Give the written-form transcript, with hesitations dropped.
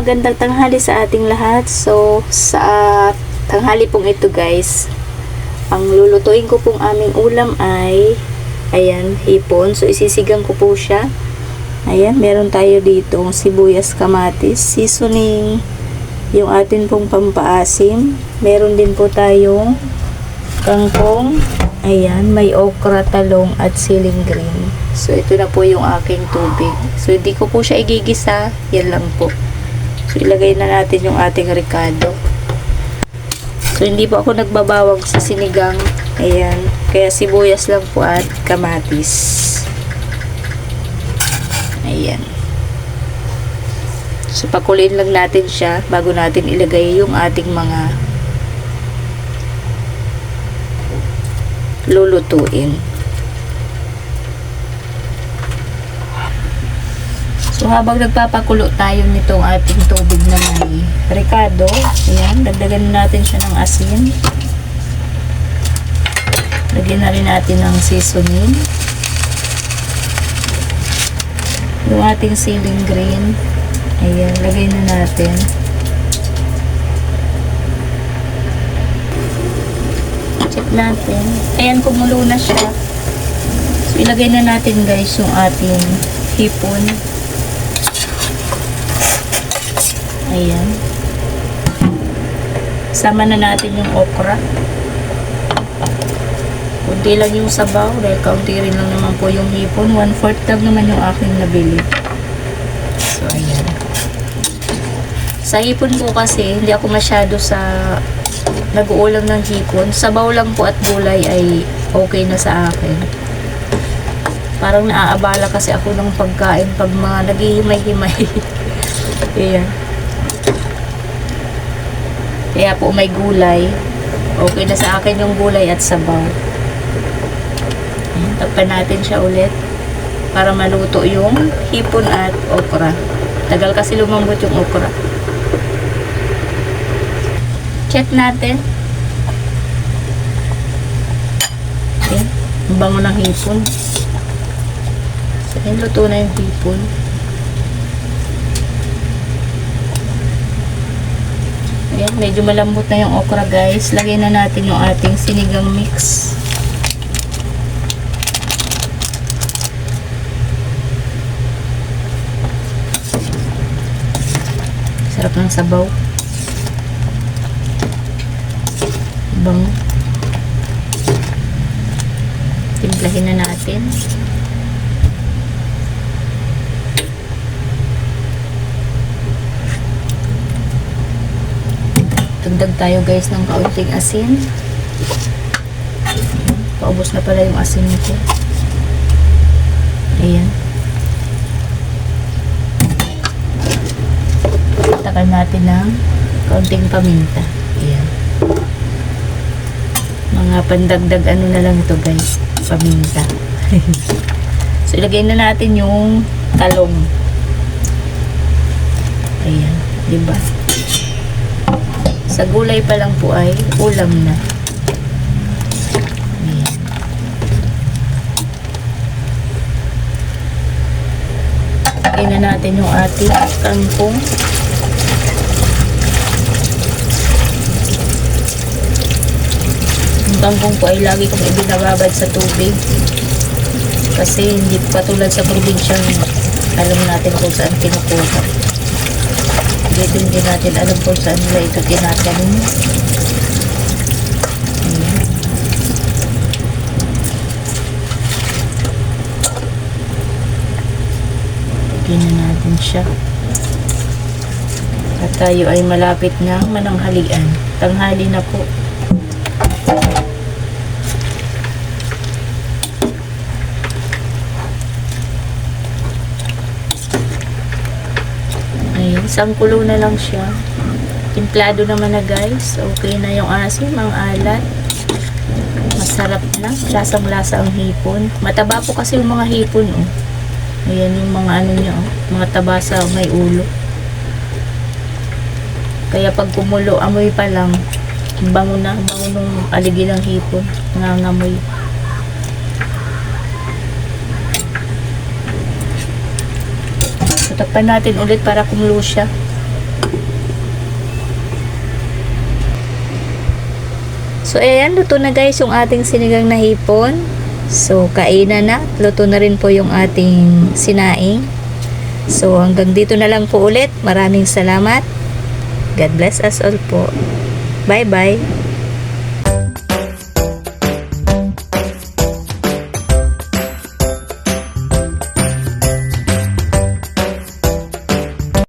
magandang tanghali sa ating lahat. So, sa tanghali pong ito guys, ang lulutuin ko pong aming ulam ay, ayan, hipon. So, isisigang ko po siya. Ayan, meron tayo dito sibuyas, kamatis, seasoning, yung atin pong pampaasim. Meron din po tayong kangkong. Ayan, may okra, talong at siling green. So, ito na po yung aking tubig. So, hindi ko po siya igigisa. Yan lang po. So, ilagay na natin yung ating ricado. So, hindi po ako nagbabawag sa sinigang. Ayan. Kaya sibuyas lang po at kamatis. Ayan. So, pakuloyin lang natin siya bago natin ilagay yung ating mga lulutuin. So, habang nagpapakulo tayo nitong ating tubig na may ricado, ayan, dagdagan natin siya ng asin. Lagyan na rin natin ng seasoning. Yung ating siling green, ayan, lagay na natin. Check natin. Ayan, kumulo na siya. So, ilagay na natin guys yung ating hipon. Ayan. Sama na natin yung okra. Kunti lang yung sabaw dahil kaunti rin lang naman po yung hipon. 1/4 lang naman yung aking nabili. So, ayan. Sa hipon po kasi, hindi ako masyado sa nag-uulam ng hipon. Sabaw lang po at gulay ay okay na sa akin. Parang naaabala kasi ako ng pagkain pag mga naghihimay-himay. Ayan. Kaya po may gulay. Okay na sa akin yung gulay at sabaw. Ayan, takpan natin siya ulit para maluto yung hipon at okra. Tagal kasi lumambot yung okra. Check natin. Okay. Ang bango ng hipon. So, ayan, luto na yung hipon. Ayan, medyo malambot na yung okra guys. Lagay na natin yung ating sinigang mix. Sarap ng sabaw. Bango. Timplahin na natin. Dagdag tayo guys ng kaunting asin. Paubos na pala yung asin nito. Ayan. Takan natin ng kaunting paminta. Ayan. Mga pandagdag ano na lang ito guys. Paminta. So, ilagay na natin yung talong. Ayan. Diba? Sa gulay pa lang po ay ulam na. Ayan. Lagyan na natin yung ating kangkong. Yung kangkong po ay lagi kong ibinababad sa tubig. Kasi hindi patulad sa probinsya, alam natin kung saan kinukuha. Dito hindi natin alam kung saan nila ito tinatanim. Lagyan na natin siya. At tayo ay malapit na mananghalian. Tanghali na po. Isang kulo na lang siya. Timplado naman na guys. Okay na yung asim, ang alat. Masarap na. Lasang-lasa ang hipon. Mataba po kasi yung mga hipon. Oh. Ayan yung mga ano niya. Oh. Mga taba sa may ulo. Kaya pag kumulo, amoy pa lang. Bango na. Bango nung aligi ng hipon. Nangangamoy. So, takpan natin ulit para kumulo siya. So, ayan, luto na guys yung ating sinigang na hipon. So, kainan na. Luto na rin po yung ating sinaing. So, hanggang dito na lang po ulit. Maraming salamat. God bless us all po. Bye-bye.